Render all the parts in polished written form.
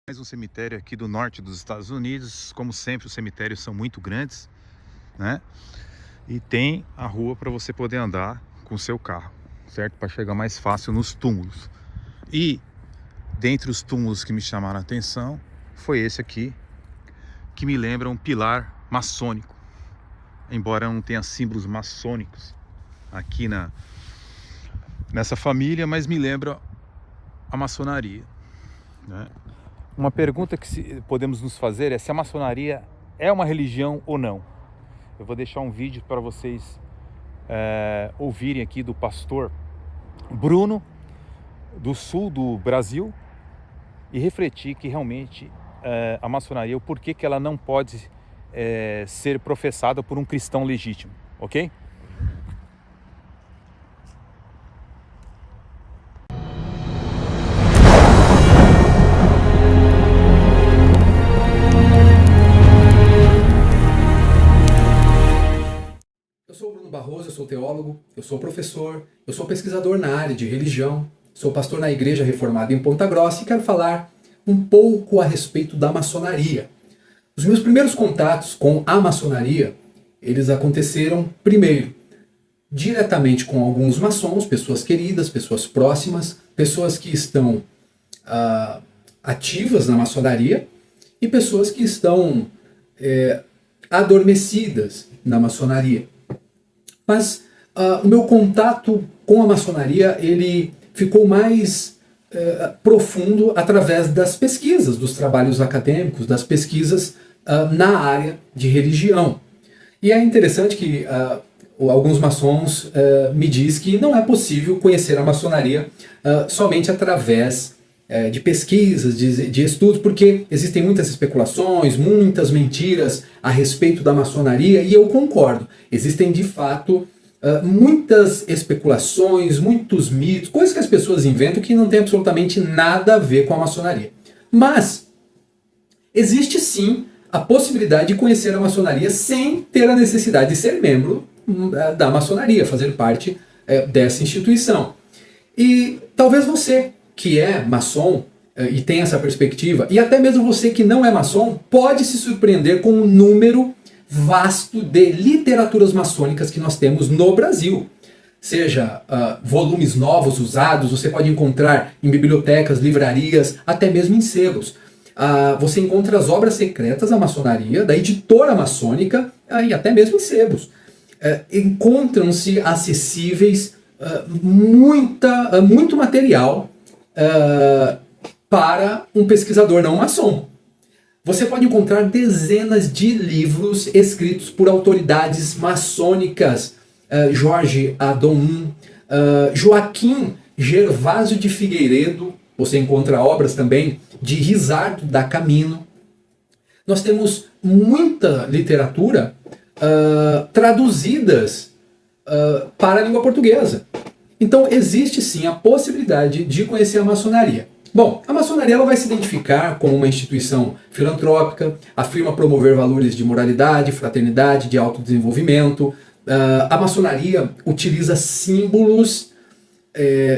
Mais um cemitério aqui do norte dos Estados Unidos. Como sempre, os cemitérios são muito grandes, né? E tem a rua para você poder andar com o seu carro, certo? Para chegar mais fácil nos túmulos. E dentre os túmulos que me chamaram a atenção foi esse aqui, que me lembra um pilar maçônico, embora não tenha símbolos maçônicos aqui nessa família, mas me lembra a maçonaria, né? Uma pergunta que podemos nos fazer é se a maçonaria é uma religião ou não. Eu vou deixar um vídeo para vocês ouvirem aqui do pastor Bruno, do sul do Brasil, e refletir que realmente a maçonaria, o porquê que ela não pode ser professada por um cristão legítimo, ok? Eu sou o Bruno Barroso, eu sou teólogo, eu sou professor, eu sou pesquisador na área de religião, sou pastor na Igreja Reformada em Ponta Grossa e quero falar um pouco a respeito da maçonaria. Os meus primeiros contatos com a maçonaria, eles aconteceram primeiro diretamente com alguns maçons, pessoas queridas, pessoas próximas, pessoas que estão ativas na maçonaria e pessoas que estão adormecidas na maçonaria. Mas o meu contato com a maçonaria ele ficou mais profundo através das pesquisas, dos trabalhos acadêmicos, das pesquisas na área de religião. E é interessante que alguns maçons me dizem que não é possível conhecer a maçonaria somente através de pesquisas, de estudos, porque existem muitas especulações, muitas mentiras a respeito da maçonaria, e eu concordo. Existem, de fato, muitas especulações, muitos mitos, coisas que as pessoas inventam que não tem absolutamente nada a ver com a maçonaria. Mas existe sim a possibilidade de conhecer a maçonaria sem ter a necessidade de ser membro da maçonaria, fazer parte dessa instituição. E talvez você que é maçom e tem essa perspectiva, e até mesmo você que não é maçom, pode se surpreender com o número vasto de literaturas maçônicas que nós temos no Brasil. Seja volumes novos, usados, você pode encontrar em bibliotecas, livrarias, até mesmo em sebos. Você encontra as obras secretas da maçonaria, da editora maçônica, e até mesmo em sebos. Encontram-se acessíveis muito material para um pesquisador não maçom. Você pode encontrar dezenas de livros escritos por autoridades maçônicas, Jorge Adon, Joaquim Gervásio de Figueiredo, você encontra obras também de Risardo da Camino. Nós temos muita literatura traduzidas para a língua portuguesa. Então existe sim a possibilidade de conhecer a maçonaria. Bom, a maçonaria ela vai se identificar como uma instituição filantrópica, afirma promover valores de moralidade, fraternidade, de autodesenvolvimento. A maçonaria utiliza símbolos,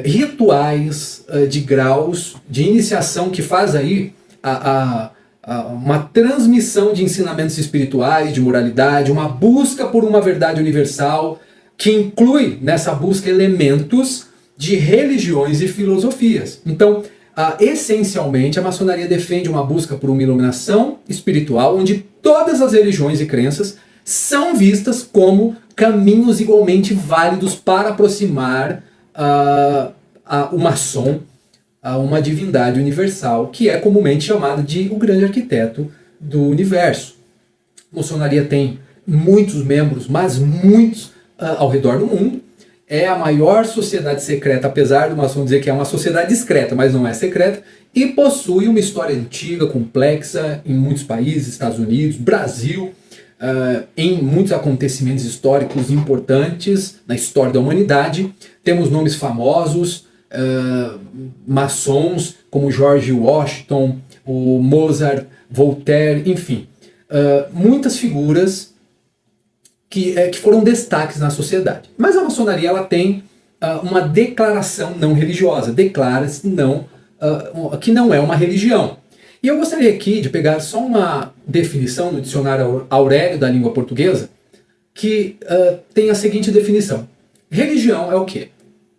rituais de graus de iniciação que faz aí uma transmissão de ensinamentos espirituais, de moralidade, uma busca por uma verdade universal, que inclui nessa busca elementos de religiões e filosofias. Então, essencialmente, a maçonaria defende uma busca por uma iluminação espiritual, onde todas as religiões e crenças são vistas como caminhos igualmente válidos para aproximar o maçom a uma divindade universal, que é comumente chamada de o grande arquiteto do universo. A maçonaria tem muitos membros, mas muitos ao redor do mundo. É a maior sociedade secreta, apesar do maçom dizer que é uma sociedade discreta, mas não é secreta, e possui uma história antiga, complexa, em muitos países, Estados Unidos, Brasil, em muitos acontecimentos históricos importantes na história da humanidade. Temos nomes famosos, maçons, como George Washington, o Mozart, Voltaire, enfim. Muitas figuras que foram destaques na sociedade. Mas a maçonaria ela tem uma declaração não religiosa, declara-se que não é uma religião. E eu gostaria aqui de pegar só uma definição no dicionário Aurélio da língua portuguesa, que tem a seguinte definição. Religião é o quê?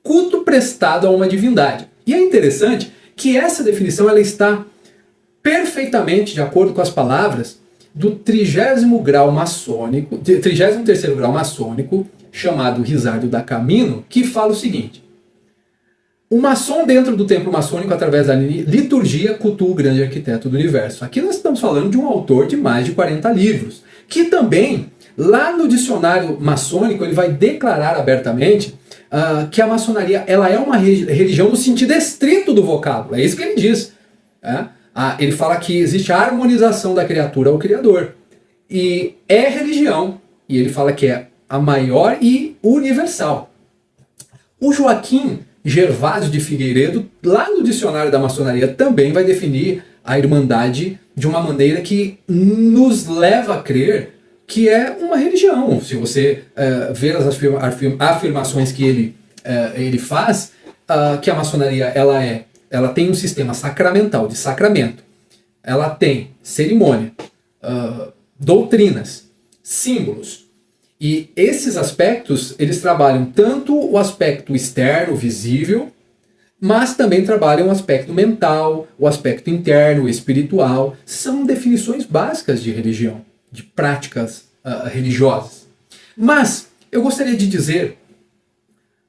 Culto prestado a uma divindade. E é interessante que essa definição ela está perfeitamente de acordo com as palavras do 30º grau maçônico, 33º grau maçônico, chamado Risário da Camino, que fala o seguinte: o maçom dentro do templo maçônico, através da liturgia, cultua o grande arquiteto do universo. Aqui nós estamos falando de um autor de mais de 40 livros, que também, lá no dicionário maçônico, ele vai declarar abertamente que a maçonaria ela é uma religião no sentido estrito do vocábulo. É isso que ele diz. Ele fala que existe a harmonização da criatura ao Criador. E é religião. E ele fala que é a maior e universal. O Joaquim Gervásio de Figueiredo, lá no dicionário da maçonaria, também vai definir a irmandade de uma maneira que nos leva a crer que é uma religião. Se você ver as afirmações que ele faz, que a maçonaria ela tem um sistema sacramental, de sacramento. Ela tem cerimônia, doutrinas, símbolos. E esses aspectos, eles trabalham tanto o aspecto externo, visível, mas também trabalham o aspecto mental, o aspecto interno, espiritual. São definições básicas de religião, de práticas religiosas. Mas eu gostaria de dizer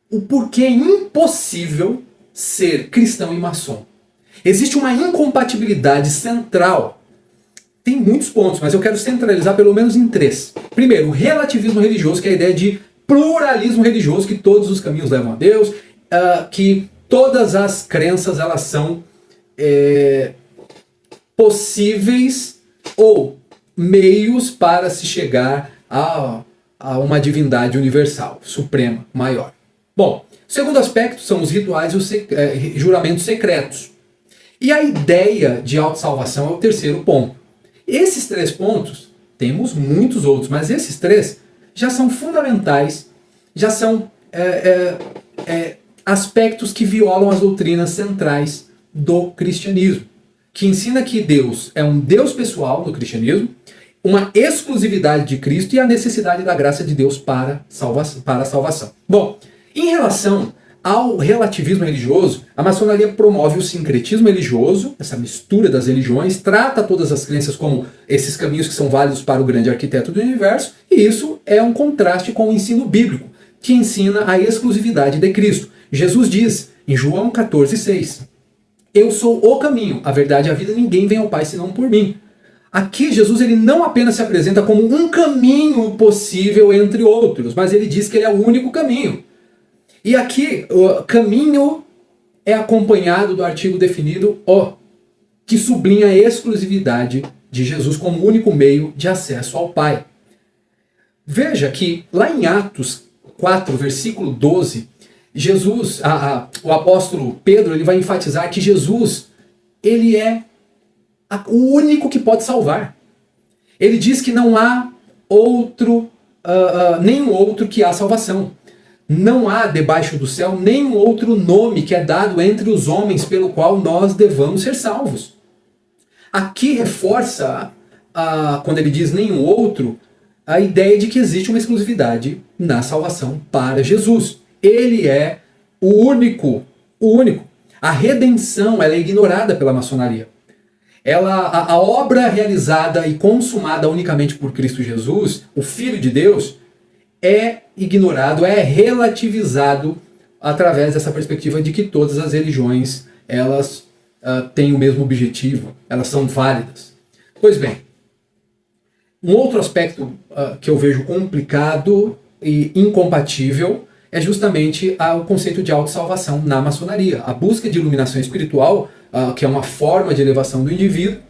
o porquê é impossível ser cristão e maçom. Existe uma incompatibilidade central. Tem muitos pontos, mas eu quero centralizar pelo menos em 3. Primeiro, o relativismo religioso, que é a ideia de pluralismo religioso, que todos os caminhos levam a Deus, que todas as crenças elas são possíveis ou meios para se chegar a uma divindade universal, suprema, maior. Bom, o segundo aspecto são os rituais e os juramentos secretos. E a ideia de autossalvação é o terceiro ponto. Esses 3 pontos, temos muitos outros, mas esses 3 já são fundamentais, já são aspectos que violam as doutrinas centrais do cristianismo, que ensina que Deus é um Deus pessoal no cristianismo, uma exclusividade de Cristo e a necessidade da graça de Deus para a salvação. Bom, em relação ao relativismo religioso, a maçonaria promove o sincretismo religioso, essa mistura das religiões, trata todas as crenças como esses caminhos que são válidos para o grande arquiteto do universo, e isso é um contraste com o ensino bíblico, que ensina a exclusividade de Cristo. Jesus diz, em João 14,6, eu sou o caminho, a verdade e a vida, ninguém vem ao Pai senão por mim. Aqui Jesus ele não apenas se apresenta como um caminho possível entre outros, mas ele diz que ele é o único caminho. E aqui, o caminho é acompanhado do artigo definido o, que sublinha a exclusividade de Jesus como o único meio de acesso ao Pai. Veja que lá em Atos 4, versículo 12, Jesus, o apóstolo Pedro, ele vai enfatizar que Jesus, ele é o único que pode salvar. Ele diz que não há nenhum outro que há salvação. Não há debaixo do céu nenhum outro nome que é dado entre os homens pelo qual nós devamos ser salvos. Aqui reforça, quando ele diz nenhum outro, a ideia de que existe uma exclusividade na salvação para Jesus. Ele é o único. A redenção ela é ignorada pela maçonaria. A obra realizada e consumada unicamente por Cristo Jesus, o Filho de Deus, é ignorado, é relativizado através dessa perspectiva de que todas as religiões elas têm o mesmo objetivo, elas são válidas. Pois bem, um outro aspecto que eu vejo complicado e incompatível é justamente o conceito de autossalvação na maçonaria. A busca de iluminação espiritual, que é uma forma de elevação do indivíduo,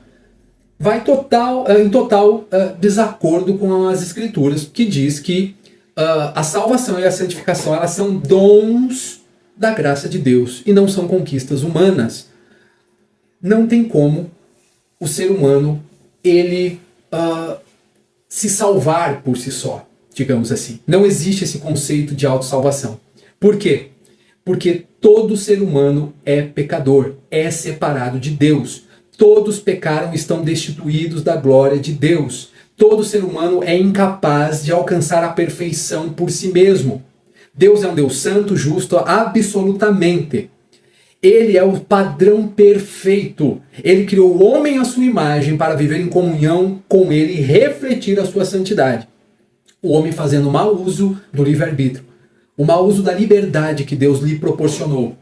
vai em total desacordo com as escrituras, que diz que a salvação e a santificação elas são dons da graça de Deus e não são conquistas humanas. Não tem como o ser humano ele se salvar por si só, digamos assim. Não existe esse conceito de autossalvação. Por quê? Porque todo ser humano é pecador, é separado de Deus. Todos pecaram e estão destituídos da glória de Deus. Todo ser humano é incapaz de alcançar a perfeição por si mesmo. Deus é um Deus santo, justo, absolutamente. Ele é o padrão perfeito. Ele criou o homem à sua imagem para viver em comunhão com ele e refletir a sua santidade. O homem fazendo mau uso do livre-arbítrio. O mau uso da liberdade que Deus lhe proporcionou.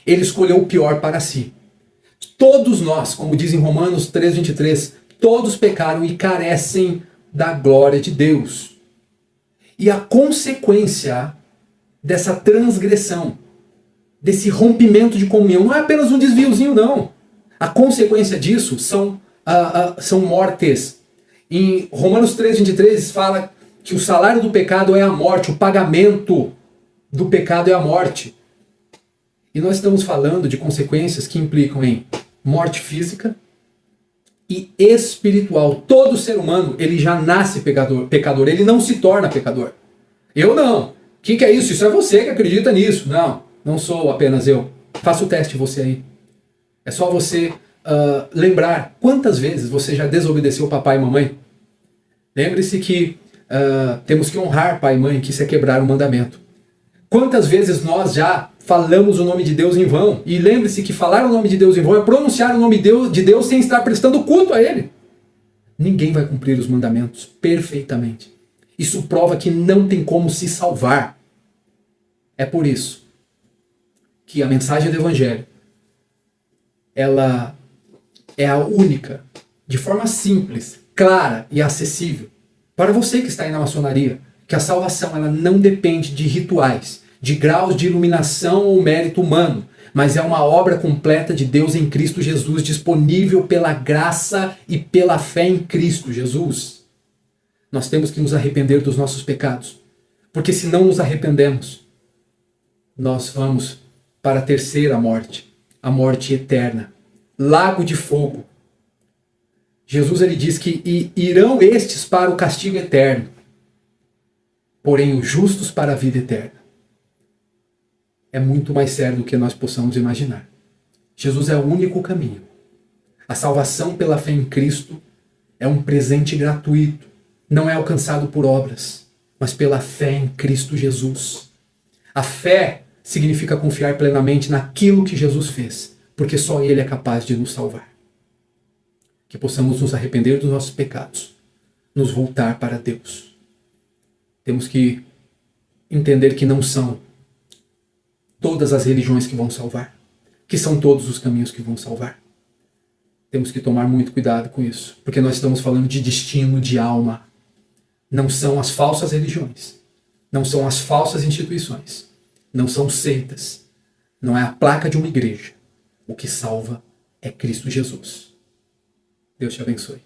Ele escolheu o pior para si. Todos nós, como diz em Romanos 3:23, todos pecaram e carecem da glória de Deus. E a consequência dessa transgressão, desse rompimento de comunhão, não é apenas um desviozinho, não. A consequência disso são mortes. Em Romanos 3:23 fala que o salário do pecado é a morte, o pagamento do pecado é a morte. E nós estamos falando de consequências que implicam em morte física e espiritual. Todo ser humano, ele já nasce pecador, ele não se torna pecador. Eu não. O que é isso? Isso é você que acredita nisso. Não, não sou apenas eu. Faça o teste você aí. É só você lembrar quantas vezes você já desobedeceu papai e mamãe. Lembre-se que temos que honrar pai e mãe, que isso é quebrar o mandamento. Quantas vezes nós já falamos o nome de Deus em vão? E lembre-se que falar o nome de Deus em vão é pronunciar o nome de Deus sem estar prestando culto a Ele. Ninguém vai cumprir os mandamentos perfeitamente. Isso prova que não tem como se salvar. É por isso que a mensagem do Evangelho, ela é a única, de forma simples, clara e acessível, para você que está aí na maçonaria, que a salvação ela não depende de rituais, de graus de iluminação ou mérito humano, mas é uma obra completa de Deus em Cristo Jesus, disponível pela graça e pela fé em Cristo Jesus. Nós temos que nos arrepender dos nossos pecados, porque se não nos arrependemos, nós vamos para a terceira morte, a morte eterna, lago de fogo. Jesus ele diz que irão estes para o castigo eterno, porém os justos para a vida eterna. É muito mais sério do que nós possamos imaginar. Jesus é o único caminho. A salvação pela fé em Cristo é um presente gratuito. Não é alcançado por obras, mas pela fé em Cristo Jesus. A fé significa confiar plenamente naquilo que Jesus fez, porque só Ele é capaz de nos salvar. Que possamos nos arrepender dos nossos pecados, nos voltar para Deus. Temos que entender que não são todas as religiões que vão salvar, que são todos os caminhos que vão salvar. Temos que tomar muito cuidado com isso, porque nós estamos falando de destino de alma. Não são as falsas religiões, não são as falsas instituições, não são seitas, não é a placa de uma igreja. O que salva é Cristo Jesus. Deus te abençoe.